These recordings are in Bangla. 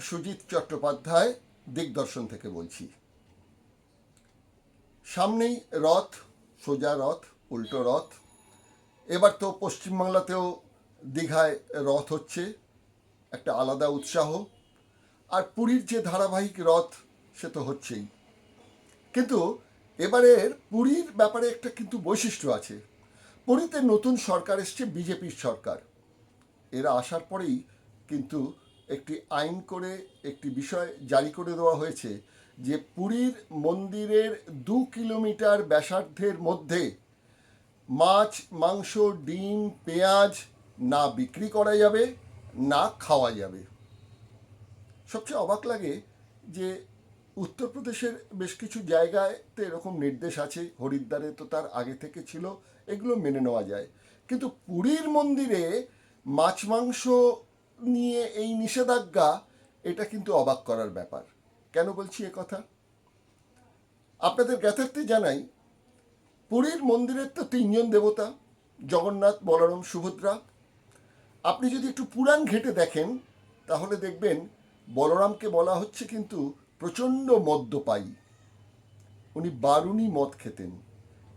সুজিত চট্টোপাধ্যায় দিগদর্শন থেকে বলছি। সামনেই রথ, সোজা রথ, উল্টো রথ। এবার তো পশ্চিমবাংলাতেও দীঘায় রথ হচ্ছে, একটা আলাদা উৎসাহ। আর পুরীর যে ধারাবাহিক রথ সে তো হচ্ছেই, কিন্তু এবারের পুরীর ব্যাপারে একটা কিন্তু বৈশিষ্ট্য আছে। পুরীতে নতুন সরকার এসছে, বিজেপির সরকার। এরা আসার পরেই কিন্তু একটি আইন করে একটি বিষয় জারি করে দেওয়া হয়েছে যে পুরীর মন্দিরের 2 কিলোমিটার ব্যাসার্ধের মধ্যে মাছ, মাংস, ডিম, পেঁয়াজ না বিক্রি করা যাবে, না খাওয়া যাবে। সবচেয়ে অবাক লাগে যে উত্তরপ্রদেশের বেশ কিছু জায়গাতে এরকম নির্দেশ আছে, হরিদ্বারে তো তার আগে থেকে ছিল, এগুলো মেনে নেওয়া যায়। কিন্তু পুরীর মন্দিরে মাছ মাংস নিয়ে এই নিষেধাজ্ঞা, এটা কিন্তু অবাক করার ব্যাপার। কেন বলছি এ কথা? আপনাদের জ্ঞাতার্থে জানাই, পুরীর মন্দিরের তো 3জন দেবতা, জগন্নাথ, বলরাম, সুভদ্রা। আপনি যদি একটু পুরাণ ঘেঁটে দেখেন তাহলে দেখবেন বলরামকে বলা হচ্ছে কিন্তু প্রচণ্ড মদ্যপায়ী। উনি বারুণী মদ খেতেন।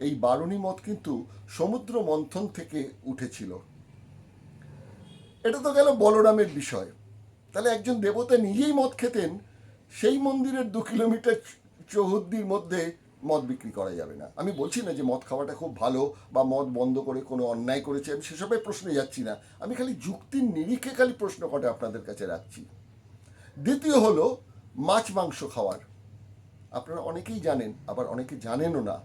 এই বারুণী মদ কিন্তু সমুদ্র মন্থন থেকে উঠেছিল। এটা তো গেল বলরামের বিষয়। তাহলে একজন দেবতা নিজেই মদ খেতেন, সেই মন্দিরের 2 কিলোমিটার চৌহদ্দির মধ্যে মদ বিক্রি করা যাবে না। আমি বলছি না যে মদ খাওয়াটা খুব ভালো বা মদ বন্ধ করে কোনো অন্যায় করেছে, আমি সেসবের প্রশ্নে যাচ্ছি না। আমি খালি যুক্তির নিরিখে খালি প্রশ্ন কটা আপনাদের কাছে রাখছি। দ্বিতীয় হলো মাছ মাংস খাওয়ার। আপনারা অনেকেই জানেন, আবার অনেকে জানেনও না।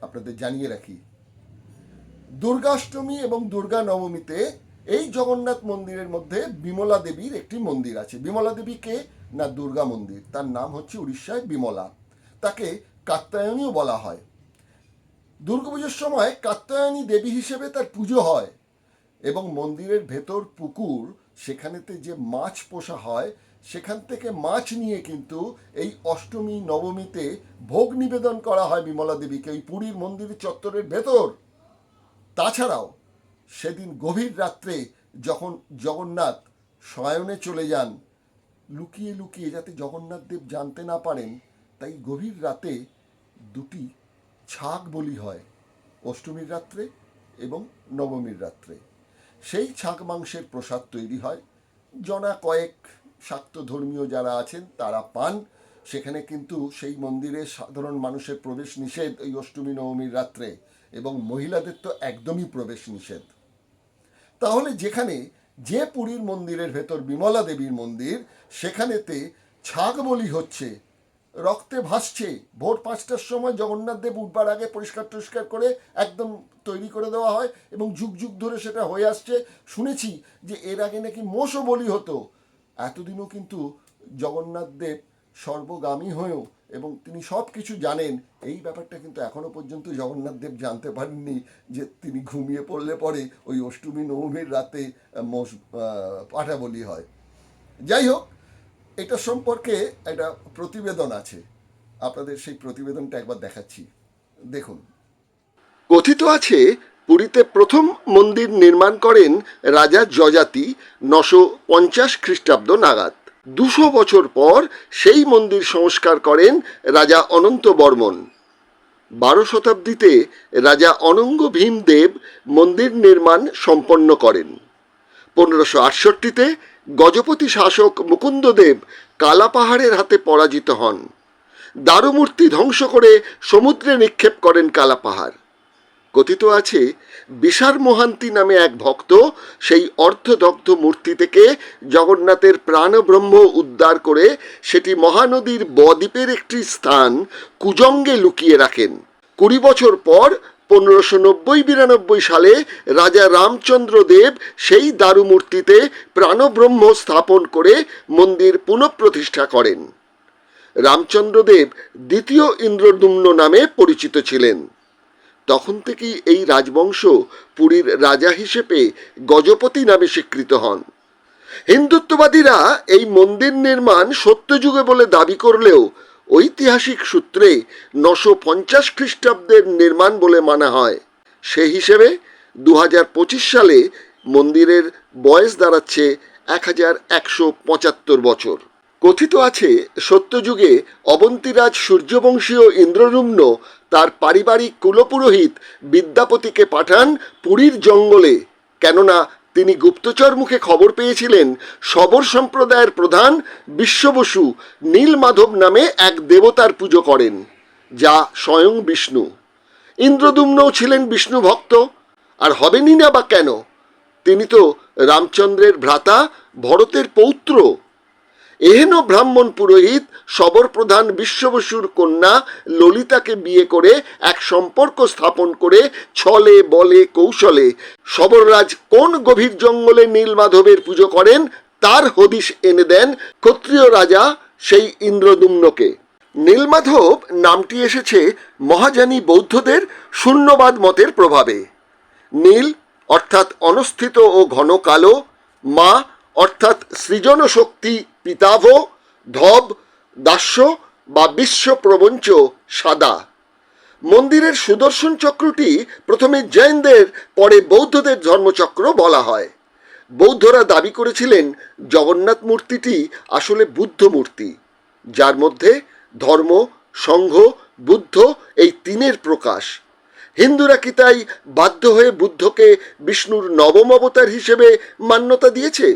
আপনাদের জানিয়ে রাখি, দুর্গাষ্টমী এবং দুর্গা নবমীতে এই জগন্নাথ মন্দিরের মধ্যে বিমলা দেবীর একটি মন্দির আছে। বিমলা দেবী কে? না, দুর্গা মন্দির। তার নাম হচ্ছে উড়িষ্যায় বিমলা। তাকে কাত্যায়নীও বলা হয়। দুর্গাপুজোর সময় কাত্যায়নী দেবী হিসেবে তার পুজো হয় এবং মন্দিরের ভেতর পুকুর, সেখানেতে যে মাছ পোষা হয়, সেখান থেকে মাছ নিয়ে কিন্তু এই অষ্টমী নবমীতে ভোগ নিবেদন করা হয় বিমলা দেবীকে, ওই পুরীর মন্দিরের চত্বরের ভেতর। তাছাড়াও সেদিন গভীর রাত্রে যখন জগন্নাথ শয়নে চলে যান, লুকিয়ে লুকিয়ে যাতে জগন্নাথ দেব জানতে না পারেন, তাই গভীর রাতে 2টি ছাগ বলি হয়, অষ্টমীর রাত্রে এবং নবমীর রাত্রে। সেই ছাগ মাংসের প্রসাদ তৈরি হয়, জনা কয়েক শাক্ত ধর্মীয় যারা আছেন তারা পান। সেখানে কিন্তু সেই মন্দিরে সাধারণ মানুষের প্রবেশ নিষেধ ওই অষ্টমী নবমীর রাত্রে, এবং মহিলাদের তো একদমই প্রবেশ নিষেধ। তাহলে যেখানে যে পুরীর মন্দিরের ভেতর বিমলা দেবীর মন্দির, সেখানেতে ছাগ বলি হচ্ছে, রক্তে ভাসছে। ভোর 5টার সময় জগন্নাথ দেব উঠবার আগে পরিষ্কার টরিষ্কার করে একদম তৈরি করে দেওয়া হয় এবং যুগ যুগ ধরে সেটা হয়ে আসছে। শুনেছি যে এর আগে নাকি মোষও বলি হতো। এতদিনও কিন্তু জগন্নাথ দেব সর্বগামী হয়েও এবং তিনি সব কিছু জানেন, এই ব্যাপারটা কিন্তু এখনো পর্যন্ত জগন্নাথ দেব জানতে পারেননি যে তিনি ঘুমিয়ে পড়লে পরে ওই অষ্টমী নবমীর রাতে মোষ পাঠা বলি হয়। যাই হোক, এটা সম্পর্কে একটা প্রতিবেদন আছে, আপনাদের সেই প্রতিবেদনটা একবার দেখাচ্ছি, দেখুন। কথিত আছে পুরীতে প্রথম মন্দির নির্মাণ করেন রাজা যযাতি 950 খ্রিস্টাব্দ নাগাদ। 200 বছর পর সেই মন্দির সংস্কার করেন রাজা অনন্ত বর্মন। 12 শতাব্দীতে রাজা অনঙ্গ ভীমদেব মন্দির নির্মাণ সম্পন্ন করেন। 1568-তে গজপতি শাসক মুকুন্দদেব কালা পাহাড়ের হাতে পরাজিত হন। দারুমূর্তি ধ্বংস করে সমুদ্রে নিক্ষেপ করেন কালা পাহাড়। কথিত আছে বিশার মোহান্তি নামে এক ভক্ত সেই অর্ধদগ্ধ মূর্তি থেকে জগন্নাথের প্রাণব্রহ্ম উদ্ধার করে সেটি মহানদীর বদ্বীপের একটি স্থান কুজঙ্গে লুকিয়ে রাখেন। 20 বছর পর 1590-92 সালে রাজা রামচন্দ্র দেব সেই দারুমূর্তিতে প্রাণব্রহ্ম স্থাপন করে মন্দির পুনঃপ্রতিষ্ঠা করেন। রামচন্দ্রদেব দ্বিতীয় ইন্দ্রদ্যুম্ন নামে পরিচিত ছিলেন। তখন থেকেই এই রাজবংশ পুরীর রাজা হিসেবে গজপতি নামে স্বীকৃত হন। হিন্দুত্ববাদীরা এই মন্দির নির্মাণ সত্যযুগে বলে দাবি করলেও ঐতিহাসিক সূত্রে 950 খ্রিস্টাব্দের নির্মাণ বলে মানা হয়। সেই হিসেবে 2025 সালে মন্দিরের বয়স দাঁড়াচ্ছে 1175 বছর। কথিত আছে সত্যযুগে অবন্তীরাজ সূর্যবংশীয় ইন্দ্রদুম্ন তার পারিবারিক কুলপুরোহিত বিদ্যাপতিকে পাঠান পুরীর জঙ্গলে, কেননা তিনি গুপ্তচর মুখে খবর পেয়েছিলেন শবর সম্প্রদায়ের প্রধান বিশ্ববসু নীলমাধব নামে এক দেবতার পুজো করেন, যা স্বয়ং বিষ্ণু। ইন্দ্রদুম্নও ছিলেন বিষ্ণু ভক্ত, আর হবেনই না বা কেন? তিনি তো রামচন্দ্রের ভ্রাতা ভরতের পৌত্র। এহেন ব্রাহ্মণ পুরোহিত শবর প্রধান বিশ্ববসুর কন্যা ললিতাকে বিয়ে করে এক সম্পর্ক স্থাপন করে ছলে বলে কৌশলে শবররাজ কোন গভীর জঙ্গলে নীলমাধবের পুজো করেন তার হদিশ এনে দেন ক্ষত্রিয় রাজা সেই ইন্দ্রদুম্নকে। নীলমাধব নামটি এসেছে মহাযানী বৌদ্ধদের শূন্যবাদ মতের প্রভাবে। নীল অর্থাৎ অনস্থিত ও ঘন কালো, মা অর্থাৎ সৃজন শক্তি পিতাভ, ধব দাস্য বা বিশ্ব প্রবঞ্চ সাদা। মন্দিরের সুদর্শন চক্রটি প্রথমে জৈনদের, পরে বৌদ্ধদের ধর্মচক্র বলা হয়। বৌদ্ধরা দাবি করেছিলেন জগন্নাথ মূর্তিটি আসলে বুদ্ধ মূর্তি, যার মধ্যে ধর্ম, সংঘ, বুদ্ধ এই তিনের প্রকাশ। হিন্দুরা কি তাই বাধ্য হয়ে বুদ্ধকে বিষ্ণুর নবম অবতার হিসেবে মান্যতা দিয়েছে?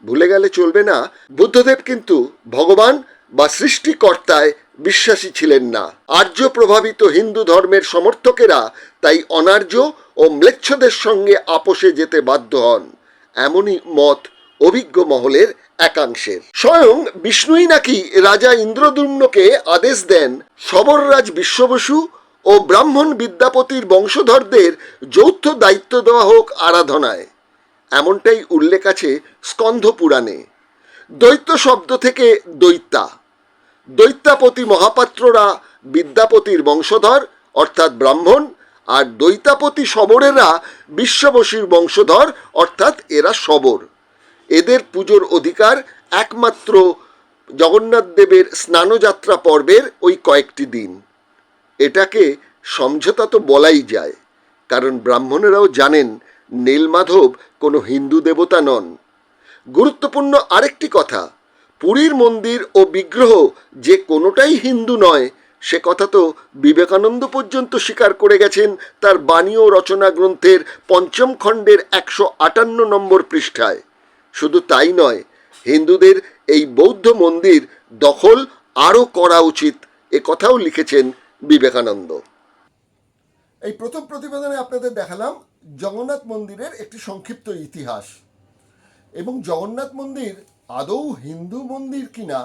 ভুলে গেলে চলবে না, বুদ্ধদেব কিন্তু ভগবান বা সৃষ্টিকর্তায় বিশ্বাসী ছিলেন না। আর্য প্রভাবিত হিন্দু ধর্মের সমর্থকেরা তাই অনার্য ও ম্লেচ্ছদের সঙ্গে আপোষে যেতে বাধ্য হন, এমনই মত অভিজ্ঞ মহলের একাংশের। স্বয়ং বিষ্ণুই নাকি রাজা ইন্দ্রদুম্নকে আদেশ দেন শবররাজ বিশ্ববসু ও ব্রাহ্মণ বিদ্যাপতির বংশধরদের যৌথ দায়িত্ব দেওয়া হোক আরাধনায়। এমনটাই উল্লেখ আছে স্কন্ধ পুরাণে। দৈত্য শব্দ থেকে দৈত্যা, দৈত্যাপতি মহাপাত্ররা বিদ্যাপতির বংশধর অর্থাৎ ব্রাহ্মণ, আর দৈত্যাপতি শবরেরা বিশ্ববসুর বংশধর অর্থাৎ এরা শবর। এদের পুজোর অধিকার একমাত্র জগন্নাথ দেবের স্নানযাত্রা পর্বের ওই কয়েকটি দিন। এটাকে সমঝোতা তো বলাই যায়, কারণ ব্রাহ্মণেরাও জানেন নীলমাধব কোনো হিন্দু দেবতা নন। গুরুত্বপূর্ণ আরেকটি কথা, পুরীর মন্দির ও বিগ্রহ যে কোনোটাই হিন্দু নয় সে কথা তো বিবেকানন্দ পর্যন্ত স্বীকার করে গেছেন তার বাণী ও রচনা গ্রন্থের ৫ম খণ্ডের ১৫৮ নম্বর পৃষ্ঠায়। শুধু তাই নয়, হিন্দুদের এই বৌদ্ধ মন্দির দখল আরও করা উচিত এ কথাও লিখেছেন বিবেকানন্দ। এই প্রথম প্রতিবেদনে আপনাদের দেখালাম জগন্নাথ মন্দিরের একটি সংক্ষিপ্ত ইতিহাস, এবং জগন্নাথ মন্দির আদৌ হিন্দু মন্দির কিনা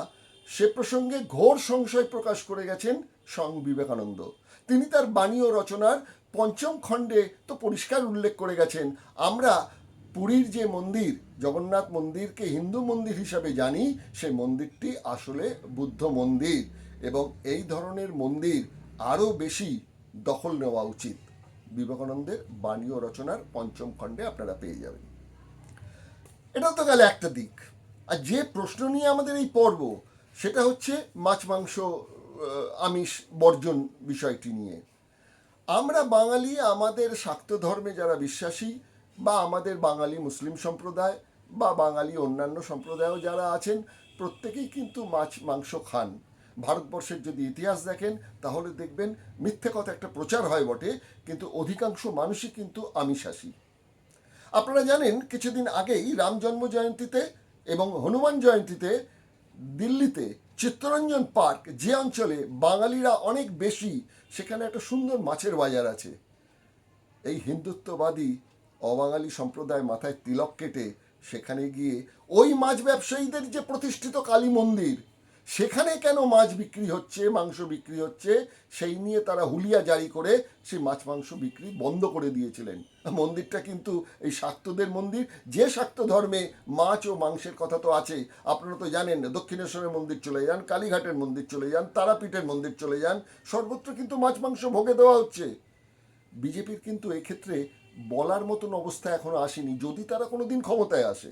সে প্রসঙ্গে ঘোর সংশয় প্রকাশ করে গেছেন স্বয়ং বিবেকানন্দ। তিনি তার বাণী ও রচনার ৫ম খণ্ডে তো পরিষ্কার উল্লেখ করে গেছেন, আমরা পুরীর যে মন্দির জগন্নাথ মন্দিরকে হিন্দু মন্দির হিসাবে জানি, সেই মন্দিরটি আসলে বুদ্ধ মন্দির, এবং এই ধরনের মন্দির আরও বেশি দখল নেওয়া উচিত। বিবেকানন্দের বাণী ও রচনার ৫ম খণ্ডে আপনারা পেয়ে যাবেন। এটা তো গেল একটা দিক। আর যে প্রশ্ন নিয়ে আমাদের এই পর্ব, সেটা হচ্ছে মাছ মাংস আমিষ বর্জন বিষয়টি নিয়ে। আমরা বাঙালি, আমাদের শাক্ত ধর্মে যারা বিশ্বাসী, বা আমাদের বাঙালি মুসলিম সম্প্রদায় বা বাঙালি অন্যান্য সম্প্রদায়ও যারা আছেন, প্রত্যেকেই কিন্তু মাছ মাংস খান। ভারতবর্ষের যদি ইতিহাস দেখেন তাহলে দেখবেন মিথ্যে কথা একটা প্রচার হয় বটে, কিন্তু অধিকাংশ মানুষই কিন্তু আমিষাশী। আপনারা জানেন কিছুদিন আগেই রাম জন্ম জয়ন্তীতে এবং হনুমান জয়ন্তীতে দিল্লিতে চিত্তরঞ্জন পার্ক, যে অঞ্চলে বাঙালিরা অনেক বেশি, সেখানে একটা সুন্দর মাছের বাজার আছে। এই হিন্দুত্ববাদী অবাঙালি সম্প্রদায় মাথায় তিলক কেটে সেখানে গিয়ে ওই মাছ ব্যবসায়ীদের যে প্রতিষ্ঠিত কালী মন্দির, সেখানে কেন মাছ বিক্রি হচ্ছে, মাংস বিক্রি হচ্ছে, সেই নিয়ে তারা হুলিয়া জারি করে সেই মাছ মাংস বিক্রি বন্ধ করে দিয়েছিলেন। মন্দিরটা কিন্তু এই শাক্তদের মন্দির। যে শাক্ত ধর্মে মাছ ও মাংসের কথা তো আছে, আপনারা তো জানেন, দক্ষিণেশ্বরের মন্দির চলে যান, কালীঘাটের মন্দির চলে যান, তারাপীঠের মন্দির চলে যান, সর্বত্র কিন্তু মাছ মাংস ভোগে দেওয়া হচ্ছে। বিজেপির কিন্তু এক্ষেত্রে বলার মতন অবস্থা এখনো আসেনি। যদি তারা কোনো দিন ক্ষমতায় আসে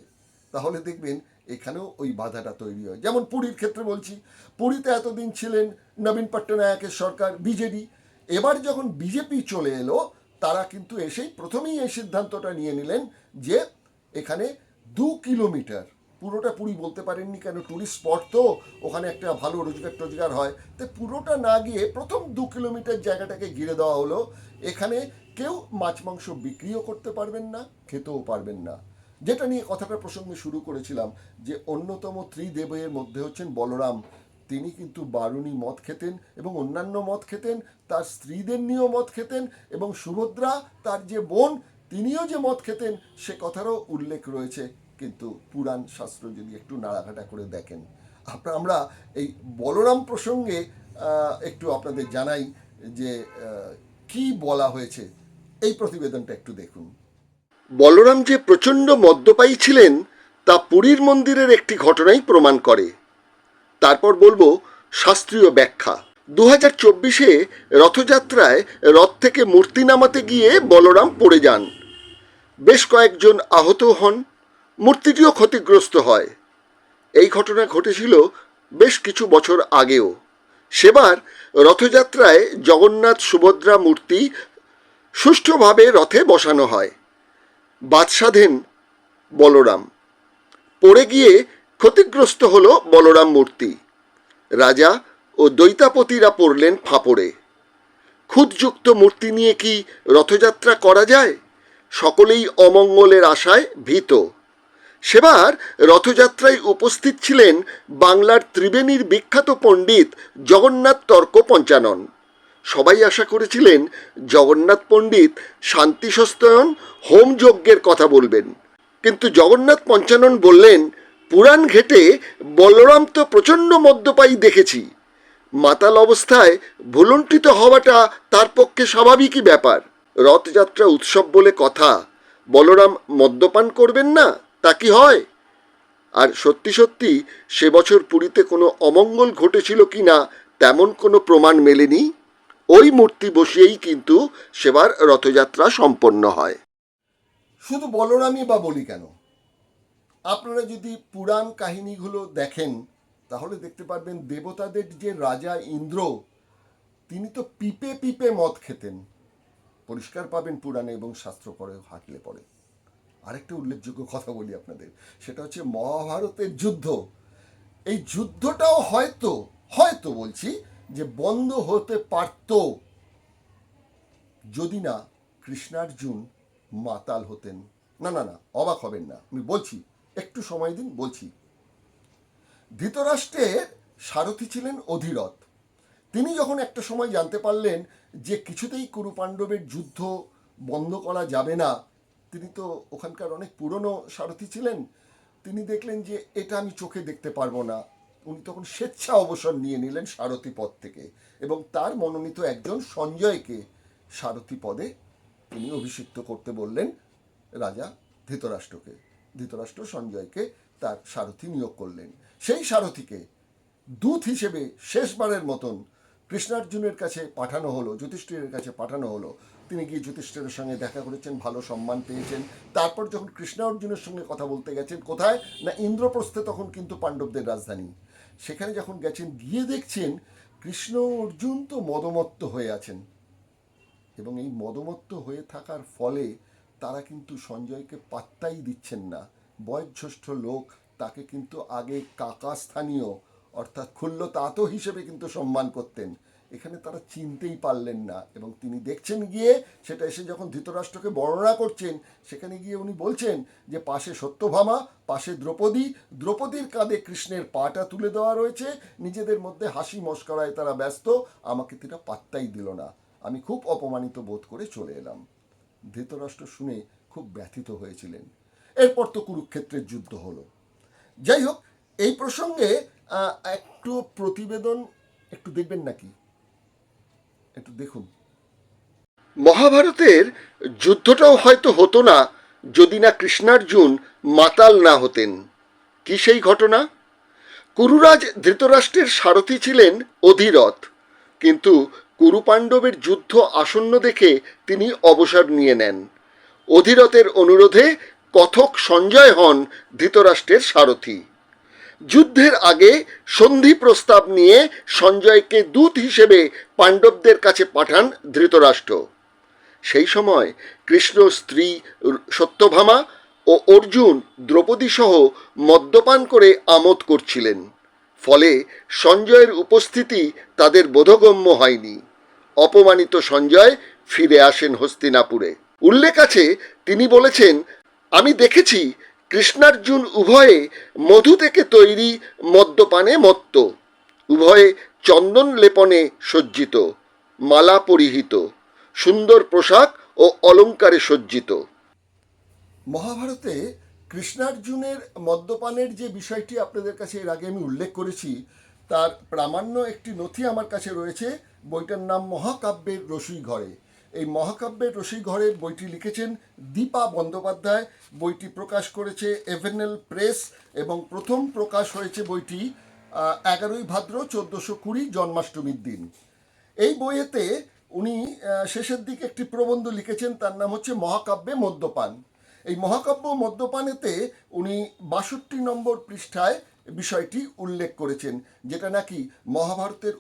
তাহলে দেখবেন এখানেও ওই বাধাটা তৈরি হয়। যেমন পুরীর ক্ষেত্রে বলছি, পুরীতে এতদিন ছিলেন নবীন পট্টনায়কের সরকার বিজেডি। এবার যখন বিজেপি চলে এলো, তারা কিন্তু এসেই প্রথমেই এই সিদ্ধান্তটা নিয়ে নিলেন যে এখানে 2 কিলোমিটার পুরোটা পুরী বলতে পারেননি, কেন টুরিস্ট স্পট তো, ওখানে একটা ভালো রোজগার হয়, তো পুরোটা না গিয়ে প্রথম 2 কিলোমিটার জায়গাটাকে ঘিরে দেওয়া হলো। এখানে কেউ মাছ মাংস বিক্রিও করতে পারবেন না, খেতেও পারবেন না। যেটা নিয়ে কথাটা প্রসঙ্গে শুরু করেছিলাম, যে অন্যতম ত্রিদেবের মধ্যে হচ্ছেন বলরাম। তিনি কিন্তু বারুণী মদ খেতেন এবং অন্যান্য মদ খেতেন, তার স্ত্রীদের নিয়েও মদ খেতেন, এবং সুভদ্রা তার যে বোন, তিনিও যে মদ খেতেন সে কথারও উল্লেখ রয়েছে। কিন্তু পুরাণ শাস্ত্র যদি একটু নাড়াঘাটা করে দেখেন, আমরা এই বলরাম প্রসঙ্গে একটু আপনাদের জানাই যে কি বলা হয়েছে। এই প্রতিবেদনটা একটু দেখুন। বলরাম যে প্রচণ্ড মদ্যপায়ী ছিলেন তা পুরীর মন্দিরের একটি ঘটনাই প্রমাণ করে। তারপর বলবো শাস্ত্রীয় ব্যাখ্যা। 2024 রথযাত্রায় রথ থেকে মূর্তি নামাতে গিয়ে বলরাম পড়ে যান। বেশ কয়েকজন আহত হন, মূর্তিটিও ক্ষতিগ্রস্ত হয়। এই ঘটনা ঘটেছিল বেশ কিছু বছর আগেও। সেবার রথযাত্রায় জগন্নাথ সুভদ্রা মূর্তি সুষ্ঠুভাবে রথে বসানো হয়। বাদশাধেন বলরাম পড়ে গিয়ে ক্ষতিগ্রস্ত হলো বলরাম মূর্তি। রাজা ও দৈতাপতিরা পড়লেন ফাঁপড়ে। খুদযুক্ত মূর্তি নিয়ে কি রথযাত্রা করা যায়? সকলেই অমঙ্গলের আশায় ভীত। সেবার রথযাত্রায় উপস্থিত ছিলেন বাংলার ত্রিবেণীর বিখ্যাত পণ্ডিত জগন্নাথ তর্ক পঞ্চানন। সবাই আশা করেছিলেন জগন্নাথ পণ্ডিত শান্তি সস্তয়ন হোম যজ্ঞের কথা বলবেন, কিন্তু জগন্নাথ পঞ্চানন বললেন, পুরাণ ঘেটে বলরাম তো প্রচণ্ড মদ্যপায়ী দেখেছি। মাতাল অবস্থায় ভুলুণ্ঠিত হওয়াটা তার পক্ষে স্বাভাবিকই ব্যাপার। রথযাত্রা উৎসব বলে কথা, বলরাম মদ্যপান করবেন না তা কি হয়? আর সত্যি সত্যি সে বছর পুরীতে কোনো অমঙ্গল ঘটেছিল কি না তেমন কোনো প্রমাণ মেলেনি। ওই মূর্তি বসিয়েই কিন্তু সেবার রথযাত্রা সম্পন্ন হয়। শুধু বলরামই বা বলি কেন, আপনারা যদি পুরাণ কাহিনীগুলো দেখেন তাহলে দেখতে পারবেন দেবতাদের যে রাজা ইন্দ্র, তিনি তো পিপে পিপে মদ খেতেন। পরিষ্কার পাবেন পুরাণে এবং শাস্ত্র পরে হাঁটলে পরে। আরেকটা উল্লেখযোগ্য কথা বলি আপনাদের, সেটা হচ্ছে মহাভারতের যুদ্ধ। এই যুদ্ধটাও হয়তো হয়তো বলছি যে বন্ধ হতে পারত যদি না কৃষ্ণার্জুন মাতাল হতেন। না না না, অবাক হবেন না, আমি বলছি, একটু সময় দিন, বলছি। ধৃতরাষ্ট্রের সারথি ছিলেন অধিরথ। তিনি যখন একটা সময় জানতে পারলেন যে কিছুতেই কুরু পাণ্ডবের যুদ্ধ বন্ধ করা যাবে না, তিনি তো ওখানকার অনেক পুরনো সারথি ছিলেন, তিনি দেখলেন যে এটা আমি চোখে দেখতে পারবো না। উনি তখন স্বেচ্ছা অবসর নিয়ে নিলেন সারথি পদ থেকে, এবং তার মনোনীত একজন সঞ্জয়কে সারথি পদে তিনি অভিষিক্ত করতে বললেন রাজা ধৃতরাষ্ট্রকে। ধৃতরাষ্ট্র সঞ্জয়কে তার সারথি নিয়োগ করলেন। সেই সারথিকে দূত হিসেবে শেষবারের মতন কৃষ্ণার্জুনের কাছে পাঠানো হলো, যুধিষ্ঠিরের কাছে পাঠানো হলো। তিনি গিয়ে যুধিষ্ঠিরের সঙ্গে দেখা করেছেন, ভালো সম্মান পেয়েছেন। তারপর যখন কৃষ্ণ অর্জুনের সঙ্গে কথা বলতে গেছেন, কোথায় না ইন্দ্রপ্রস্থে, তখন কিন্তু পাণ্ডবদের রাজধানী, সেখানে যখন গেছেন, গিয়ে দেখছেন কৃষ্ণ অর্জুন তো মদমত্ত হয়ে আছেন, এবং এই মদমত্ত হয়ে থাকার ফলে তারা কিন্তু সঞ্জয়কে পাত্তাই দিচ্ছেন না। বয়োজ্যেষ্ঠ লোক, তাকে কিন্তু আগে কাকা স্থানীয় অর্থাৎ খুল্ল তাতো হিসেবে কিন্তু সম্মান করতেন, এখানে তারা চিনতেই পারলেন না। এবং তিনি দেখছেন গিয়ে, সেটা এসে যখন ধৃতরাষ্ট্রকে বর্ণনা করছেন, সেখানে গিয়ে উনি বলছেন যে পাশে সত্যভামা, পাশে দ্রৌপদী, দ্রৌপদীর কাঁধে কৃষ্ণের পাটা তুলে দেওয়া রয়েছে, নিজেদের মধ্যে হাসি মশকরায় তারা ব্যস্ত, আমাকে তারা পাত্তাই দিল না, আমি খুব অপমানিত বোধ করে চলে এলাম। ধৃতরাষ্ট্র শুনে খুব ব্যথিত হয়েছিলেন। এরপর তো কুরুক্ষেত্রের যুদ্ধ হলো। যাই হোক, এই প্রসঙ্গে একটু প্রতিবেদন একটু দেখবেন নাকি, একটু দেখুন। মহাভারতের যুদ্ধটাও হয়তো হতো না যদি না কৃষ্ণার্জুন মাতাল না হতেন। কি সেই ঘটনা? কুরুরাজ ধৃতরাষ্ট্রের সারথি ছিলেন অধিরথ, কিন্তু কুরু পাণ্ডবের যুদ্ধ আসন্ন দেখে তিনি অবসর নিয়ে নেন। অধিরথের অনুরোধে কথক সঞ্জয় হন ধৃতরাষ্ট্রের সারথি। যুদ্ধের আগে সন্ধি প্রস্তাব নিয়ে সঞ্জয়কে দূত হিসেবে পাণ্ডবদের কাছে পাঠান ধৃতরাষ্ট্র। সেই সময় কৃষ্ণ স্ত্রী সত্যভামা ও অর্জুন দ্রৌপদী সহ মদ্যপান করে আমোদ করছিলেন। ফলে সঞ্জয়ের উপস্থিতি তাদের বোধগম্য হয়নি। অপমানিত সঞ্জয় ফিরে আসেন হস্তিনাপুরে। উল্লেখ আছে, তিনি বলেছেন, আমি দেখেছি কৃষ্ণার্জুন উভয়ে মধু থেকে তৈরি মদ্যপানে মত্ত, উভয়ে চন্দন লেপনে সজ্জিত, মালা পরিহিত, সুন্দর পোশাক ও অলঙ্কারে সজ্জিত। মহাভারতে কৃষ্ণার্জুনের মদ্যপানের যে বিষয়টি আপনাদের কাছে এর আগে আমি উল্লেখ করেছি, তার প্রামাণ্য একটি নথি আমার কাছে রয়েছে। বইটার নাম মহাকাব্যের রসই ঘরে। এই মহাকাব্যের রসই ঘরে বইটি লিখেছেন দীপা বন্দ্যোপাধ্যায়। বইটি প্রকাশ করেছে এভেনেল প্রেস এবং প্রথম প্রকাশ হয়েছে বইটি 11ই ভাদ্র 1420 জন্মাষ্টমীর দিন। এই বইয়েতে উনি শেষের দিকে একটি প্রবন্ধ লিখেছেন, তার নাম হচ্ছে মহাকাব্যে মদ্যপান। এই মহাকাব্য মদ্যপানেতে উনি 62 নম্বর পৃষ্ঠায় বিষয়টি উল্লেখ করেছেন, যেটা নাকি মহাভারতের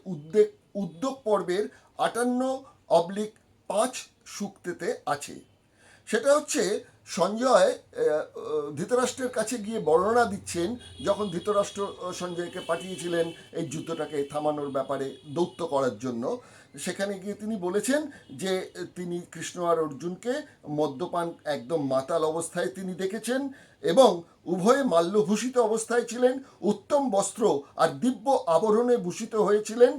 উদ্যোগ পর্বের 58/5 সূক্তেতে আছে। সেটা হচ্ছে সঞ্জয় ধৃতরাষ্ট্রের কাছে গিয়ে বর্ণনা দিচ্ছেন, যখন ধৃতরাষ্ট্র সঞ্জয়কে পাঠিয়েছিলেন এই যুদ্ধটাকে থামানোর ব্যাপারে দৌত্য করার জন্য। সেখানে গিয়ে তিনি বলেছেন যে তিনি কৃষ্ণ আর অর্জুনকে মদ্যপান একদম মাতাল অবস্থায় তিনি দেখেছেন এবং উভয়ে মাল্যভূষিত অবস্থায় ছিলেন, উত্তম বস্ত্র আর দিব্য আবরণে ভূষিত হয়েছিলেন।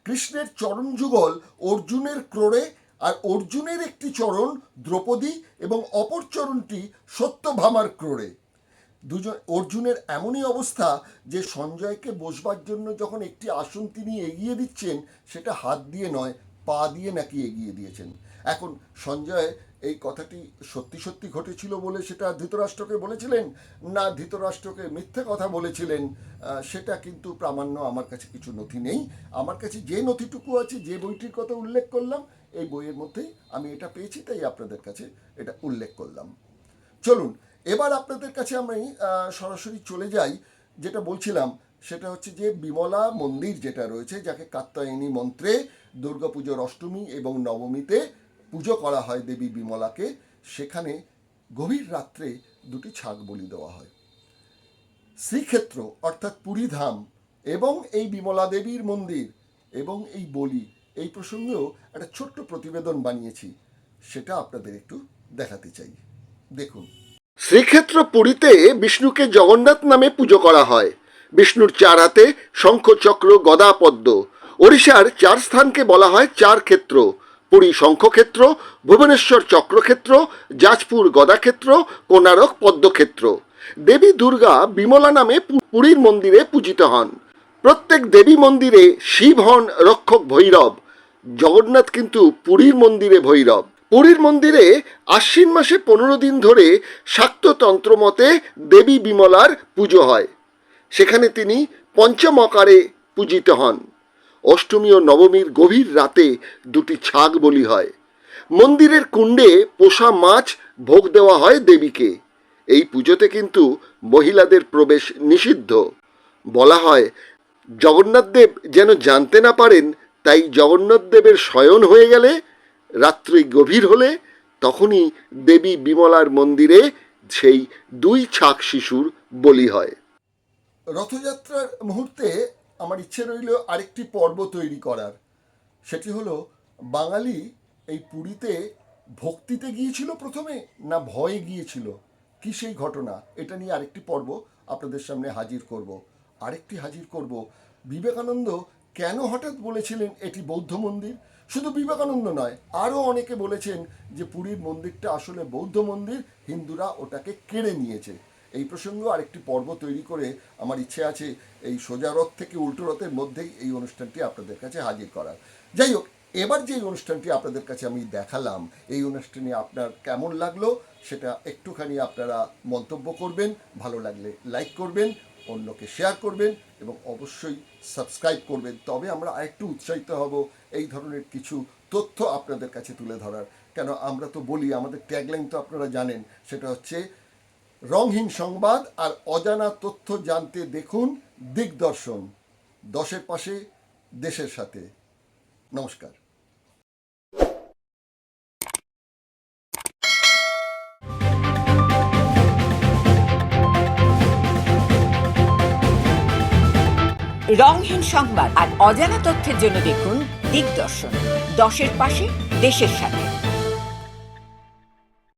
কৃষ্ণের চরণ যুগল অর্জুনের ক্রোড়ে, আর অর্জুনের একটি চরণ দ্রৌপদী এবং অপর চরণটি সত্যভামার ক্রোড়ে। অর্জুনের এমনই অবস্থা যে সঞ্জয়কে বসবার জন্য যখন একটি আসন তিনি এগিয়ে দিচ্ছেন, সেটা হাত দিয়ে নয়, পা দিয়ে নাকি এগিয়ে দিয়েছেন। এখন সঞ্জয় এই কথাটি সত্যি সত্যি ঘটেছিল বলে সেটা ধৃতরাষ্ট্রকে বলেছিলেন, না ধৃতরাষ্ট্রকে মিথ্যে কথা বলেছিলেন, সেটা কিন্তু প্রামাণ্য আমার কাছে কিছু নথি নেই। আমার কাছে যে নথিটুকু আছে, যে বইটির কথা উল্লেখ করলাম, এই বইয়ের মধ্যেই আমি এটা পেয়েছি, তাই আপনাদের কাছে এটা উল্লেখ করলাম। চলুন এবার আপনাদের কাছে আমি সরাসরি চলে যাই। যেটা বলছিলাম সেটা হচ্ছে যে বিমলা মন্দির যেটা রয়েছে, যাকে কাত্যায়নী মন্ত্রে দুর্গাপুজোর অষ্টমী এবং নবমীতে পুজো করা হয় দেবী বিমলাকে, সেখানে গভীর রাত্রে দুটি ছাগ বলি দেওয়া হয়। শ্রীক্ষেত্র অর্থাৎ পুরীধাম এবং এই বিমলা দেবীর মন্দির এবং এই বলি, এই প্রসঙ্গেও একটা ছোট্ট প্রতিবেদন বানিয়েছি, সেটা আপনাদের একটু দেখাতে চাই। দেখুন, শ্রীক্ষেত্র পুরীতে বিষ্ণুকে জগন্নাথ নামে পুজো করা হয়। বিষ্ণুর 4 হাতে শঙ্খ, চক্র, গদা, পদ্ম। ওড়িশার 4 স্থানকে বলা হয় 4 ক্ষেত্র: পুরী শঙ্খক্ষেত্র, ভুবনেশ্বর চক্রক্ষেত্র, যাজপুর গদাক্ষেত্র, কোণারক পদ্মক্ষেত্র। দেবী দুর্গা বিমলা নামে পুরীর মন্দিরে পূজিত হন। প্রত্যেক দেবী মন্দিরে শিব হন রক্ষক ভৈরব, জগন্নাথ কিন্তু পুরীর মন্দিরে ভৈরব। পুরীর মন্দিরে আশ্বিন মাসে 15 দিন ধরে শাক্ততন্ত্র মতে দেবী বিমলার পুজো হয়। সেখানে তিনি পঞ্চমকারে পূজিত হন। অষ্টমী ও নবমীর গভীর রাতে দুটি ছাগ বলি হয়। মন্দিরের কুণ্ডে পোষা মাছ ভোগ দেওয়া হয় দেবীকে। এই পুজোতে কিন্তু মহিলাদের প্রবেশ নিষিদ্ধ। বলা হয় জগন্নাথদেব যেন জানতে না পারেন, তাই জগন্নাথদেবের শয়ন হয়ে গেলে, রাত্রি গভীর হলে, তখনই দেবী বিমলার মন্দিরে সেই 2 ছাগ শিশুর বলি হয়। রথযাত্রার মুহূর্তে আমার ইচ্ছে রইল আরেকটি পর্ব তৈরি করার। সেটি হলো, বাঙালি এই পুরীতে ভক্তিতে গিয়েছিল প্রথমে না ভয়ে গিয়েছিল, কি সেই ঘটনা, এটা নিয়ে আরেকটি পর্ব আপনাদের সামনে হাজির করব। আরেকটি হাজির করব, বিবেকানন্দ কেন হঠাৎ বলেছিলেন এটি বৌদ্ধ মন্দির। শুধু বিবেকানন্দ নয়, আরও অনেকে বলেছেন যে পুরীর মন্দিরটা আসলে বৌদ্ধ মন্দির, হিন্দুরা ওটাকে কেড়ে নিয়েছে। এই প্রসঙ্গে আরেকটি পর্ব তৈরি করে আমার ইচ্ছে আছে এই সোজা রথ থেকে উল্টো রথের মধ্যেই এই অনুষ্ঠানটি আপনাদের কাছে হাজির করার। যাই হোক, এবার যে অনুষ্ঠানটি আপনাদের কাছে আমি দেখালাম, এই অনুষ্ঠানে আপনার কেমন লাগলো সেটা একটুখানি আপনারা মন্তব্য করবেন। ভালো লাগলে লাইক করবেন, অন্যকে শেয়ার করবেন এবং অবশ্যই সাবস্ক্রাইব করবেন। তবে আমরা আরেকটু উৎসাহিত হব এই ধরনের কিছু তথ্য আপনাদের কাছে তুলে ধরার। কেন আমরা তো বলি, আমাদের ট্যাগলাইন তো আপনারা জানেন, সেটা হচ্ছে রংহীন সংবাদ আর অজানা তথ্য জানতে দেখুন দিগদর্শন। 10-এর পাশে, দেশের সাথে। নমস্কার। রংহীন সংবাদ আর অজানা তথ্যের জন্য দেখুন দিগদর্শন, 10-এর পাশে, দেশের সাথে।